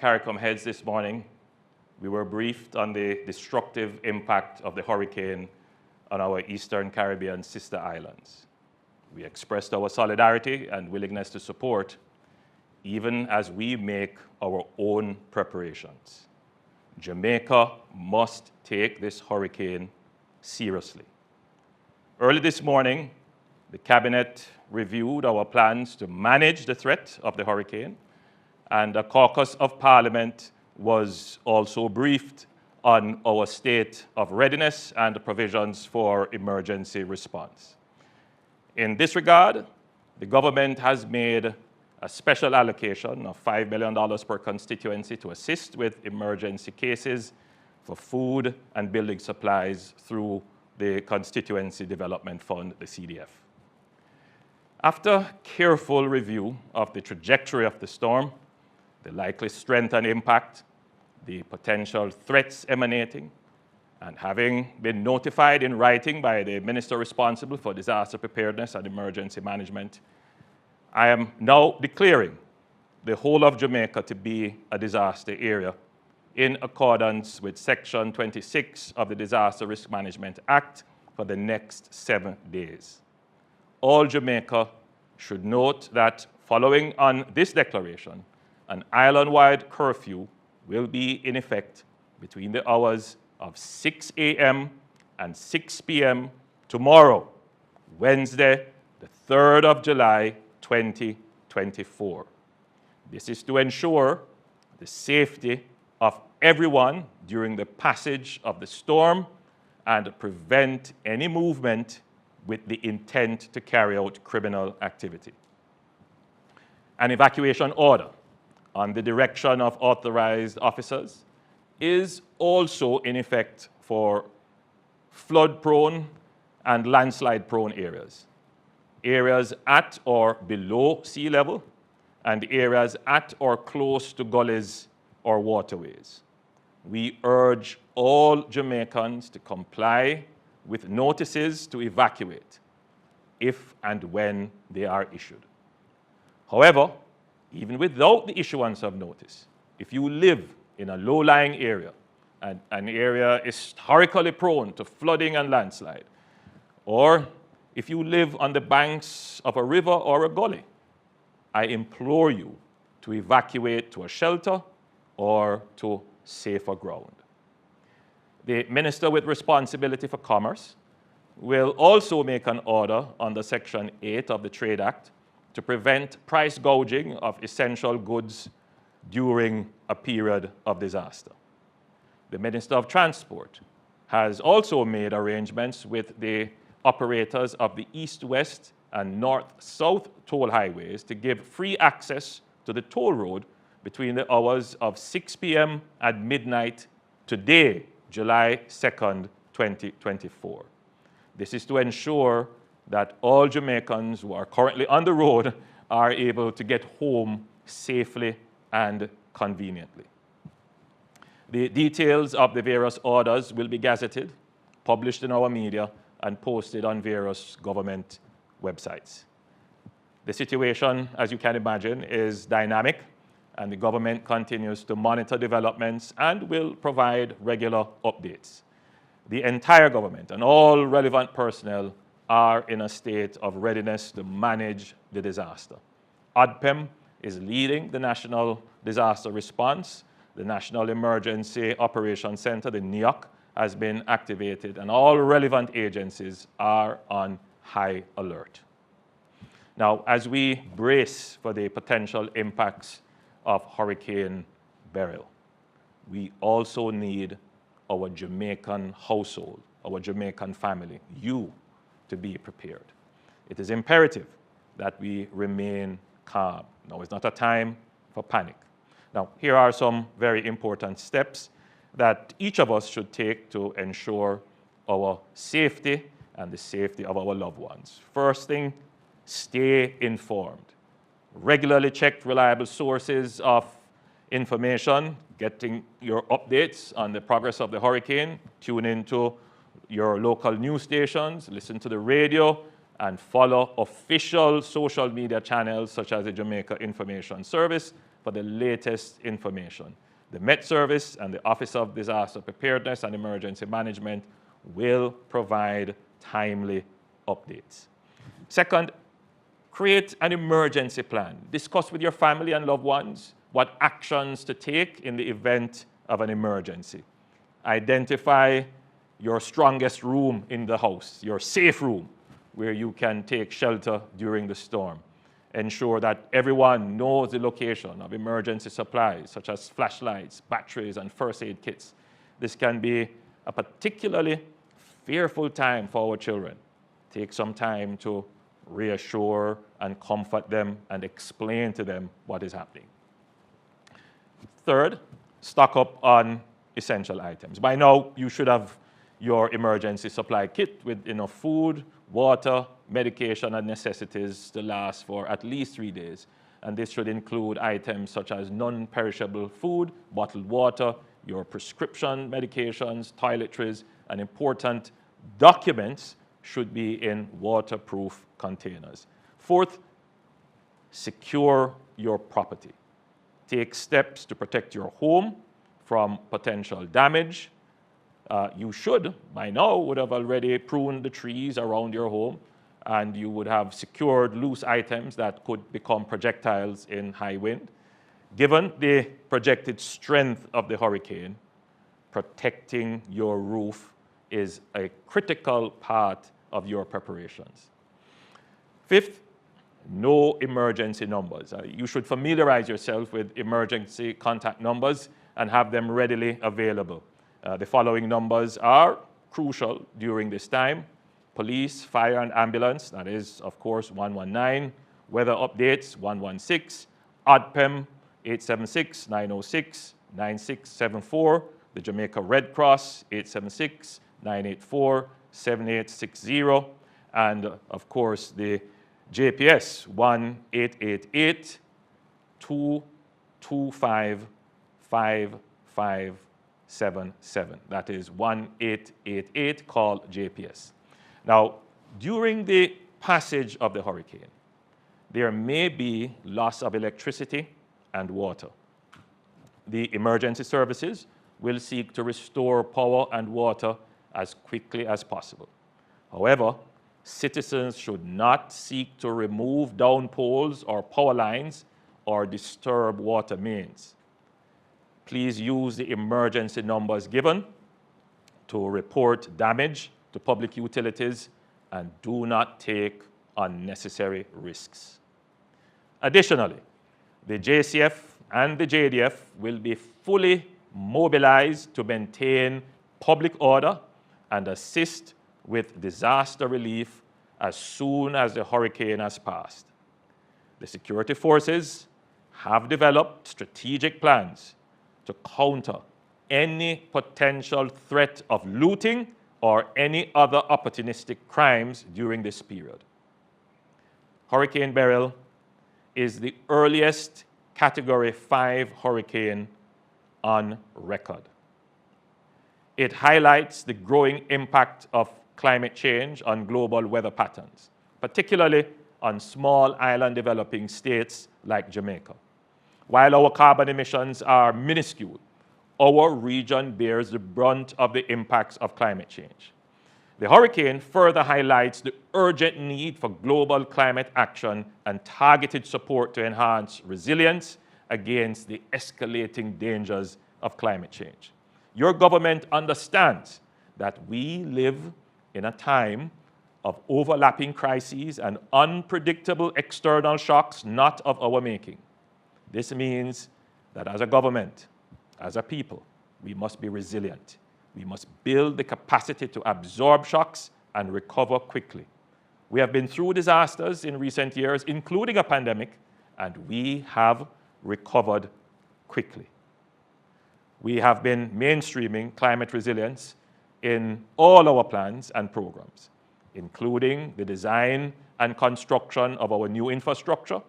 CARICOM heads this morning, we were briefed on the destructive impact of the hurricane on our Eastern Caribbean sister islands. We expressed our solidarity and willingness to support, even as we make our own preparations. Jamaica must take this hurricane seriously. Early this morning, the Cabinet reviewed our plans to manage the threat of the hurricane, and a caucus of Parliament was also briefed on our state of readiness and the provisions for emergency response. In this regard, the government has made a special allocation of $5 million per constituency to assist with emergency cases for food and building supplies through the Constituency Development Fund, the CDF. After careful review of the trajectory of the storm, the likely strength and impact, the potential threats emanating, and having been notified in writing by the Minister responsible for disaster preparedness and emergency management, I am now declaring the whole of Jamaica to be a disaster area in accordance with Section 26 of the Disaster Risk Management Act for the next 7 days. All Jamaica should note that following on this declaration, an island-wide curfew will be in effect between the hours of 6 a.m. and 6 p.m. tomorrow, Wednesday, the 3rd of July, 2024. This is to ensure the safety of everyone during the passage of the storm and prevent any movement with the intent to carry out criminal activity. An evacuation order on the direction of authorized officers is also in effect for flood-prone and landslide-prone areas, areas at or below sea level, and areas at or close to gullies or waterways. We urge all Jamaicans to comply with notices to evacuate if and when they are issued. However, even without the issuance of notice, if you live in a low-lying area and an area is historically prone to flooding and landslide, or if you live on the banks of a river or a gully, I implore you to evacuate to a shelter or to safer ground. The Minister with responsibility for commerce will also make an order under Section 8 of the Trade Act to prevent price gouging of essential goods during a period of disaster. The Minister of Transport has also made arrangements with the operators of the east-west and north-south toll highways to give free access to the toll road between the hours of 6 p.m. and midnight today, July 2nd, 2024. This is to ensure that all Jamaicans who are currently on the road are able to get home safely and conveniently. The details of the various orders will be gazetted, published in our media, and posted on various government websites. The situation, as you can imagine, is dynamic, and the government continues to monitor developments and will provide regular updates. The entire government and all relevant personnel are in a state of readiness to manage the disaster. ODPEM is leading the National Disaster Response. The National Emergency Operations Center, the NEOC, has been activated, and all relevant agencies are on high alert. Now, as we brace for the potential impacts of Hurricane Beryl, we also need our Jamaican household, our Jamaican family, you, to be prepared. It is imperative that we remain calm. Now, it's not a time for panic. Now, here are some very important steps that each of us should take to ensure our safety and the safety of our loved ones. First thing, stay informed. Regularly check reliable sources of information, getting your updates on the progress of the hurricane. Tune into your local news stations, listen to the radio, and follow official social media channels such as the Jamaica Information Service for the latest information. The Met Service and the Office of Disaster Preparedness and Emergency Management will provide timely updates. Second, create an emergency plan. Discuss with your family and loved ones what actions to take in the event of an emergency. Identify your strongest room in the house, your safe room, where you can take shelter during the storm. Ensure that everyone knows the location of emergency supplies, such as flashlights, batteries, and first aid kits. This can be a particularly fearful time for our children. Take some time to reassure and comfort them and explain to them what is happening. Third, stock up on essential items. By now, you should have your emergency supply kit with enough food, water, medication, and necessities to last for at least 3 days. And this should include items such as non-perishable food, bottled water, your prescription medications, toiletries, and important documents should be in waterproof containers. Fourth, secure your property. Take steps to protect your home from potential damage. You should, by now, would have already pruned the trees around your home, and you would have secured loose items that could become projectiles in high wind. Given the projected strength of the hurricane, protecting your roof is a critical part of your preparations. Fifth, know emergency numbers. You should familiarize yourself with emergency contact numbers and have them readily available. The following numbers are crucial during this time: police, fire, and ambulance, that is, of course, 119, weather updates, 116, ODPEM, 876-906-9674, the Jamaica Red Cross, 876-984-7860, and, of course, the JPS, 1-888-225-5577. That is 1-888, call JPS. Now, during the passage of the hurricane, there may be loss of electricity and water. The emergency services will seek to restore power and water as quickly as possible. However, citizens should not seek to remove down poles or power lines or disturb water mains. Please use the emergency numbers given to report damage to public utilities and do not take unnecessary risks. Additionally, the JCF and the JDF will be fully mobilized to maintain public order and assist with disaster relief as soon as the hurricane has passed. The security forces have developed strategic plans to counter any potential threat of looting or any other opportunistic crimes during this period. Hurricane Beryl is the earliest Category 5 hurricane on record. It highlights the growing impact of climate change on global weather patterns, particularly on small island developing states like Jamaica. While our carbon emissions are minuscule, our region bears the brunt of the impacts of climate change. The hurricane further highlights the urgent need for global climate action and targeted support to enhance resilience against the escalating dangers of climate change. Your government understands that we live in a time of overlapping crises and unpredictable external shocks not of our making. This means that as a government, as a people, we must be resilient. We must build the capacity to absorb shocks and recover quickly. We have been through disasters in recent years, including a pandemic, and we have recovered quickly. We have been mainstreaming climate resilience in all our plans and programs, including the design and construction of our new infrastructure,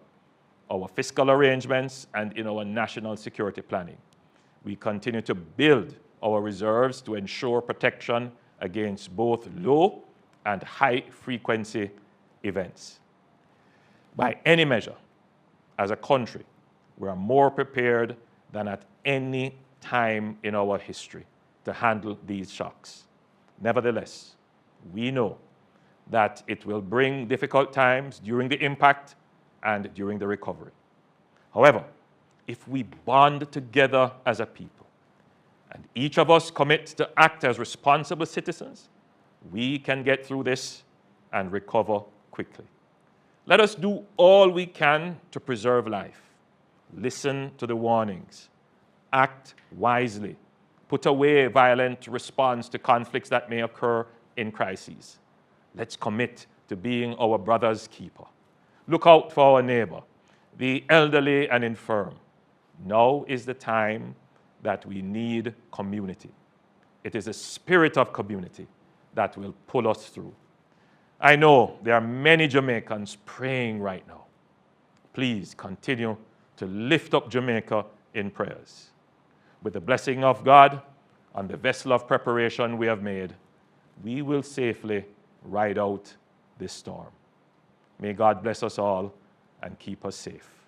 our fiscal arrangements, and in our national security planning. We continue to build our reserves to ensure protection against both low and high-frequency events. By any measure, as a country, we are more prepared than at any time in our history to handle these shocks. Nevertheless, we know that it will bring difficult times during the impact and during the recovery. However, if we bond together as a people, and each of us commit to act as responsible citizens, we can get through this and recover quickly. Let us do all we can to preserve life. Listen to the warnings. Act wisely. Put away violent response to conflicts that may occur in crises. Let's commit to being our brother's keeper. Look out for our neighbor, the elderly and infirm. Now is the time that we need community. It is the spirit of community that will pull us through. I know there are many Jamaicans praying right now. Please continue to lift up Jamaica in prayers. With the blessing of God on the vessel of preparation we have made, we will safely ride out this storm. May God bless us all and keep us safe.